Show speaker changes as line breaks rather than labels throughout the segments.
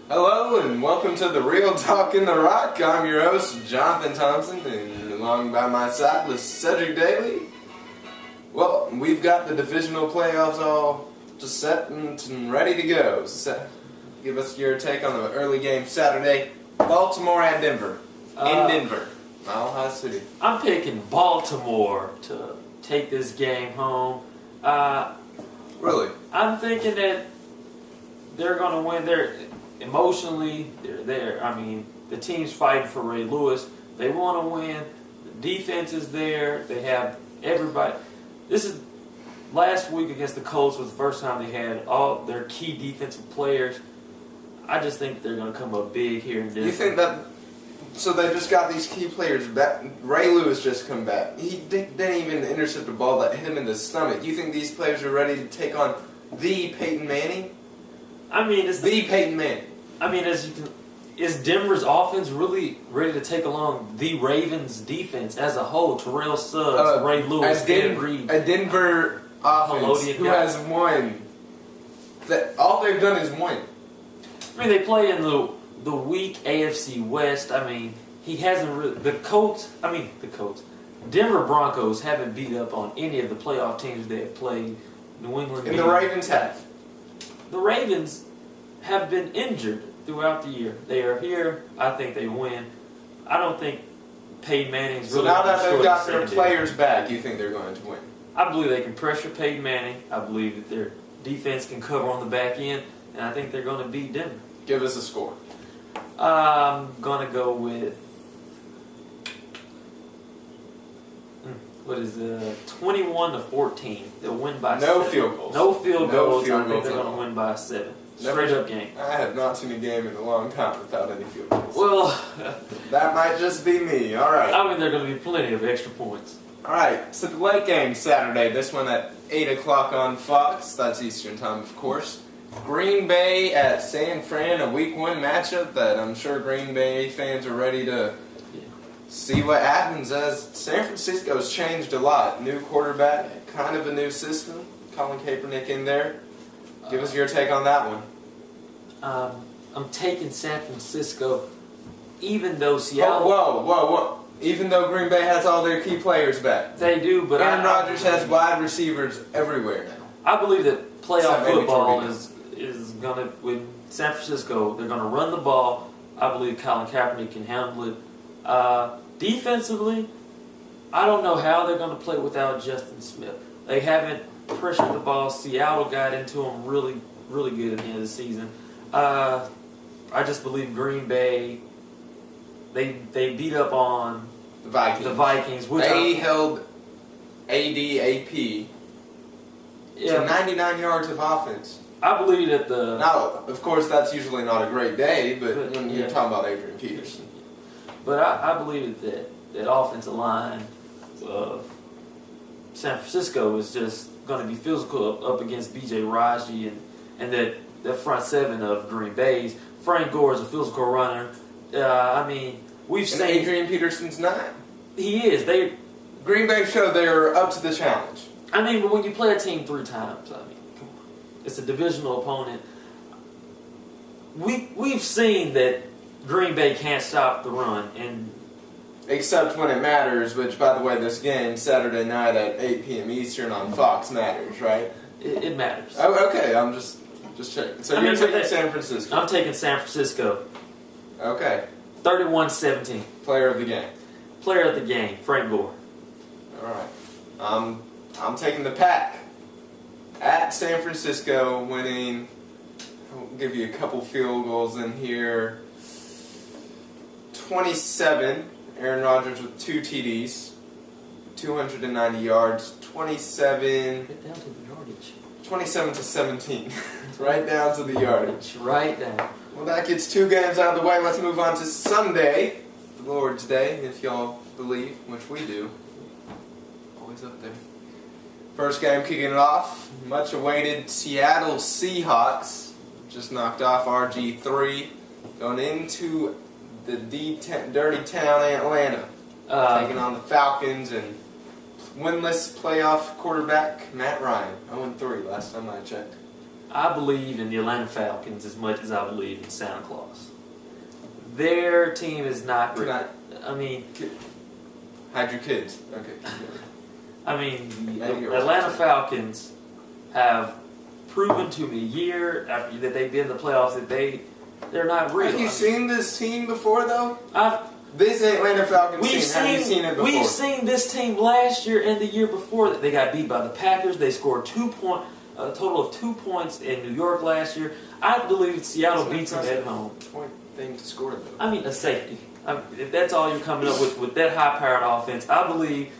Hello and welcome to the Real Talk in the Rock. I'm your host, Jonathan Thompson, and along by my side is Cedric Daly. Well, we've got the divisional playoffs all just set and ready to go. So, give us your take on the early game Saturday. Baltimore at Denver. In Denver. Mile High City.
I'm picking Baltimore to take this game home.
Really?
I'm thinking that they're going to win. Emotionally, they're there. I mean, the team's fighting for Ray Lewis. They want to win. The defense is there. They have everybody. This is last week against the Colts was the first time they had all their key defensive players. I just think they're going to come up big here in Denver.
You think that? So they just got these key players back. Ray Lewis just come back. He didn't even intercept a ball that hit him in the stomach. You think these players are ready to take on the Peyton Manning?
I mean, it's
the Peyton Manning.
I mean, is Denver's offense really ready to take along the Ravens' defense as a whole? Terrell Suggs, Ray Lewis, Ed Reed.
A Denver offense who has won. All they've done is win.
I mean, they play in the weak AFC West. I mean, he hasn't really. The Colts. Denver Broncos haven't beat up on any of the playoff teams they have played. New England.
And the Ravens have.
The Ravens have been injured throughout the year. They are here. I think they win. I don't think Peyton Manning's really.
So now that they've got their players back, you think they're going to win?
I believe they can pressure Peyton Manning. I believe that their defense can cover on the back end, and I think they're going to beat Denver.
Give us a score.
I'm going to go with 21-14. They'll win by 7.
No field goals.
No field goals.
No
I think they're going to win by 7. Straight up game.
I have not seen a game in a long time without any field goals.
Well,
that might just be me. All right.
I mean, there are going to be plenty of extra points.
All right. So the late game Saturday. This one at 8 o'clock on Fox. That's Eastern time, of course. Green Bay at San Fran, a Week 1 matchup that I'm sure Green Bay fans are ready to see what happens, as San Francisco's changed a lot. New quarterback, kind of a new system. Colin Kaepernick in there. Give us your take on that one.
I'm taking San Francisco, even though Seattle.
Whoa. Even though Green Bay has all their key players back.
They do, but
Aaron Rodgers has wide receivers everywhere now.
I believe that playoff football is going to, with San Francisco, they're going to run the ball. I believe Colin Kaepernick can handle it. Defensively, I don't know how they're going to play without Justin Smith. They haven't pressured the ball. Seattle got into them really, really good at the end of the season. I just believe Green Bay, they beat up on
the Vikings.
Which
they held ADAP to 99 yards of offense.
I believe that
Now, of course, that's usually not a great day, but when you're talking about Adrian Peterson.
But I believe that offensive line of San Francisco is just going to be physical up against B.J. Raji and that front seven of Green Bay's. Frank Gore is a physical runner. I mean, we've seen
Adrian Peterson's not.
He is.
Green Bay showed they're up to the challenge.
I mean, but when you play a team 3 times, I mean, come on, it's a divisional opponent. We've seen that Green Bay can't stop the run, and
except when it matters, which, by the way, this game, Saturday night at 8 p.m. Eastern on Fox matters, right?
It matters.
Oh, okay, I'm just checking. So you're taking San Francisco.
I'm taking San Francisco.
Okay.
31-17.
Player of the game.
Player of the game, Frank Gore.
All right. I'm taking the Pack. At San Francisco, winning. I'll give you a couple field goals in here. 27. Aaron Rodgers with 2 TDs, 290 yards, 27.
Right down to the yardage.
27-17. Right down to the yardage.
Right down.
Well, that gets 2 games out of the way. Let's move on to Sunday, the Lord's Day, if y'all believe, which we do. Always up there. First game kicking it off. Much awaited Seattle Seahawks. Just knocked off RG3. Going into the dirty town Atlanta, taking on the Falcons and winless playoff quarterback Matt Ryan, 0-3 last time I checked.
I believe in the Atlanta Falcons as much as I believe in Santa Claus. Their team is not. I mean,
hide your kids. Okay.
I mean, the Atlanta Falcons have proven to me year after that they've been in the playoffs that they're not real.
Have you seen this team before, though?
This
Atlanta Falcons team. Have you seen it before?
We've seen this team last year and the year before that. They got beat by the Packers. They scored a total of 2 points in New York last year. I believe Seattle beats them at home.
Point thing to score, though.
I mean, a safety. If that's all you're coming up with that high-powered offense, I believe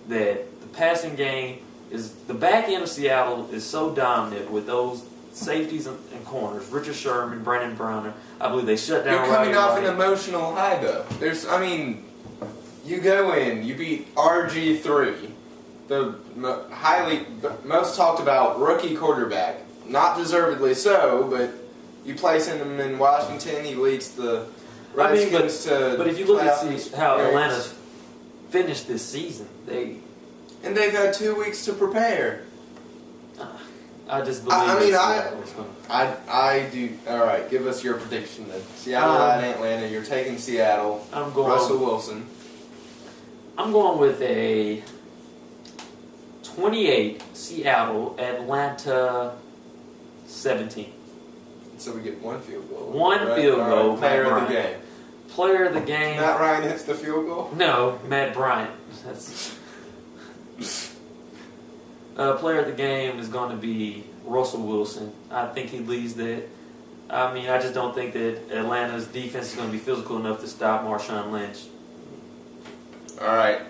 that the passing game is the back end of Seattle is so dominant with those safeties and corners. Richard Sherman, Brandon Browner. I believe they shut down.
You're coming off an emotional high, though. You go in, you beat RG3, the most talked about rookie quarterback, not deservedly so, but you place him in Washington. He leads the Redskins to.
But if you look at how Atlanta's finished this season, they've
had 2 weeks to prepare.
I just believe.
I do. All right, give us your prediction then. Seattle at Atlanta. You're taking Seattle.
I'm going
Russell Wilson.
I'm going with a 28 Seattle, Atlanta 17.
So we get one field goal.
One field goal.
Player of the game.
Player of the game.
Matt Ryan hits the field goal?
No, Matt Bryant. That's player of the game is going to be Russell Wilson. I think he leads that. I mean, I just don't think that Atlanta's defense is going to be physical enough to stop Marshawn Lynch.
All right.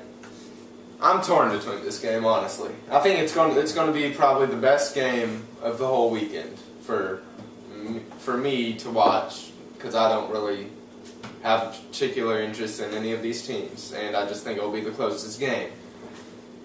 I'm torn between this game, honestly. I think it's going to be probably the best game of the whole weekend for me to watch, because I don't really have a particular interest in any of these teams, and I just think it'll be the closest game.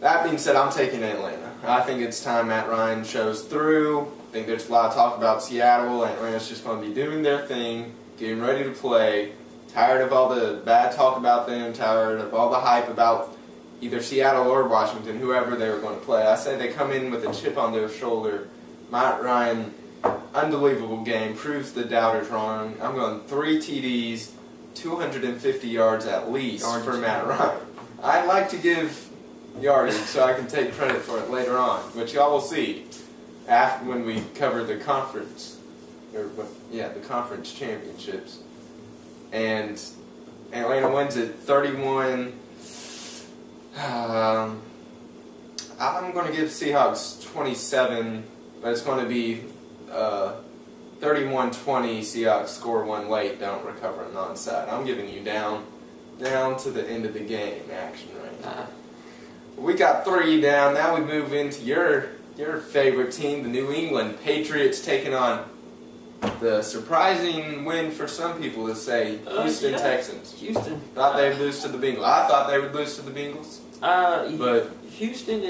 That being said, I'm taking Atlanta. I think it's time Matt Ryan shows through. I think there's a lot of talk about Seattle. Atlanta's just going to be doing their thing, getting ready to play. Tired of all the bad talk about them, tired of all the hype about either Seattle or Washington, whoever they were going to play. I say they come in with a chip on their shoulder. Matt Ryan, unbelievable game, proves the doubters wrong. I'm going 3 TDs, 250 yards at least for Matt Ryan. I like to give yardage so I can take credit for it later on, which y'all will see when we cover the conference, the conference championships. And Atlanta wins it 31. I'm going to give Seahawks 27, but it's going to be 31-20. Seahawks score one late, don't recover an onside. I'm giving you down to the end of the game action right now. We got 3 down. Now we move into your favorite team, the New England Patriots, taking on the surprising win for some people to say Houston Texans.
Houston
thought they'd lose to the Bengals. I thought they would lose to the Bengals.
But Houston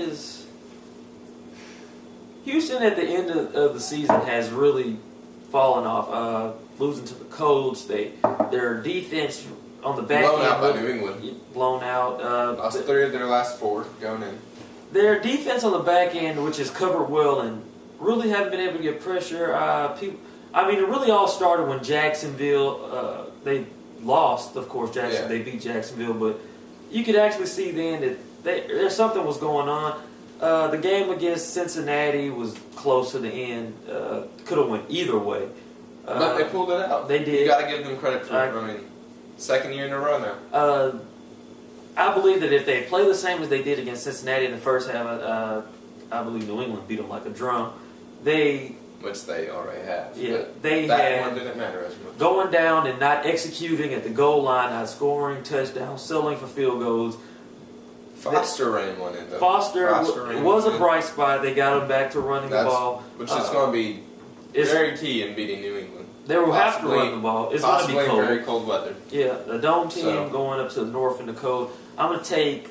at the end of the season has really fallen off. Losing to the Colts, their defense on the back
blown
end
out by New England.
Blown out.
Lost 3 of their last 4 going in.
Their defense on the back end, which is covered well, and really haven't been able to get pressure. It really all started when Jacksonville, they lost, of course, they beat Jacksonville, but you could actually see then that there's something was going on. The game against Cincinnati was close to the end. Could have went either way.
But they pulled it out.
They did.
You got to give them credit for it. Second year in a row now.
I believe that if they play the same as they did against Cincinnati in the first half, I believe New England beat them like a drum.
Which they already have.
Yeah,
that one didn't matter as much.
Going down and not executing at the goal line, not scoring touchdowns, settling for field goals.
Foster ran one in, though.
Foster was a bright spot. They got him back to running the ball.
Which is going to be very key in beating New England.
They will have to run the ball. It's going to be cold.
Very cold weather.
Yeah, the dome team going up to the north in the cold. I'm going to take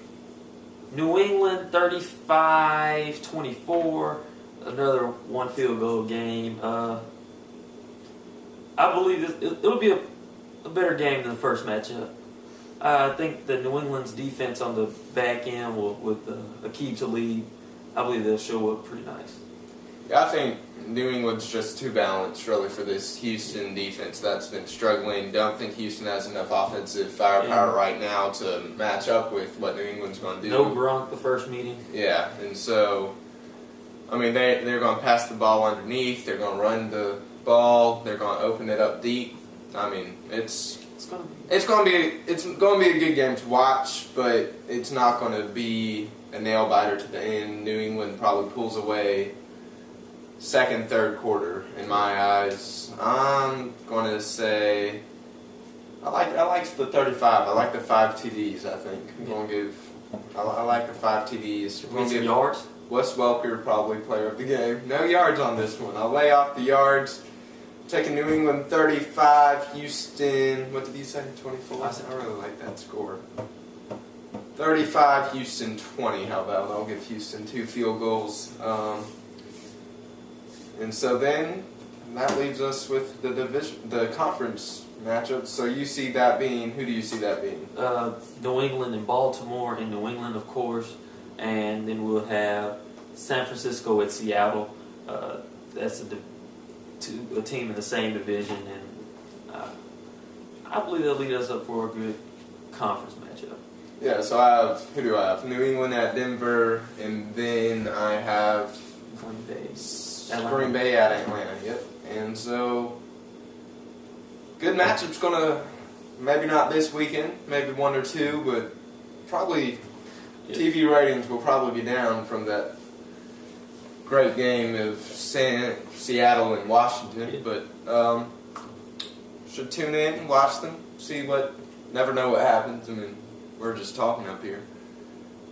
New England 35-24. Another one field goal game. I believe it'll be a better game than the first matchup. I think the New England's defense on the back end with Aqib Talib, I believe they'll show up pretty nice.
I think New England's just too balanced, really, for this Houston defense that's been struggling. Don't think Houston has enough offensive firepower right now to match up with what New England's going to do.
No Gronk the first meeting.
Yeah, and so, I mean, they're going to pass the ball underneath. They're going to run the ball. They're going to open it up deep. I mean, it's going to be a good game to watch, but it's not going to be a nail biter to the end. New England probably pulls away second, third quarter in my eyes. I'm going to say I like the 35. I like the 5 TDs. I think I'm going to give. I like the 5 TDs.
Win some yards.
Wes Welker probably player of the game. No yards on this one. I'll lay off the yards. Taking New England 35, Houston, what did you say, 24? I really like that score. 35, Houston 20, how about? I'll give Houston 2 field goals. And so then, that leaves us with the conference matchups. So you see that being, who do you see that being?
New England and Baltimore, and New England, of course. And then we'll have San Francisco at Seattle. That's a team in the same division, and I believe they'll lead us up for a good conference matchup.
Yeah, so who do I have? New England at Denver, and then I have Green Bay at Atlanta. Yep. And so, good matchup's gonna, maybe not this weekend, maybe 1 or 2, but probably TV ratings will probably be down from that great game of Seattle and Washington, but should tune in and watch them, never know what happens. I mean, we're just talking up here.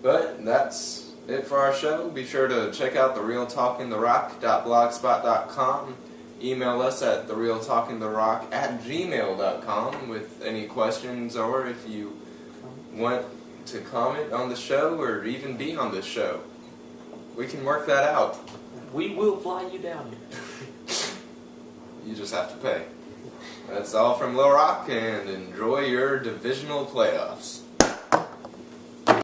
But that's it for our show. Be sure to check out therealtalkingtherock.blogspot.com. Email us at therealtalkingtherock@gmail.com with any questions, or if you want to comment on the show or even be on the show. We can work that out.
We will fly you down here.
You just have to pay. That's all from Little Rock, and enjoy your divisional playoffs.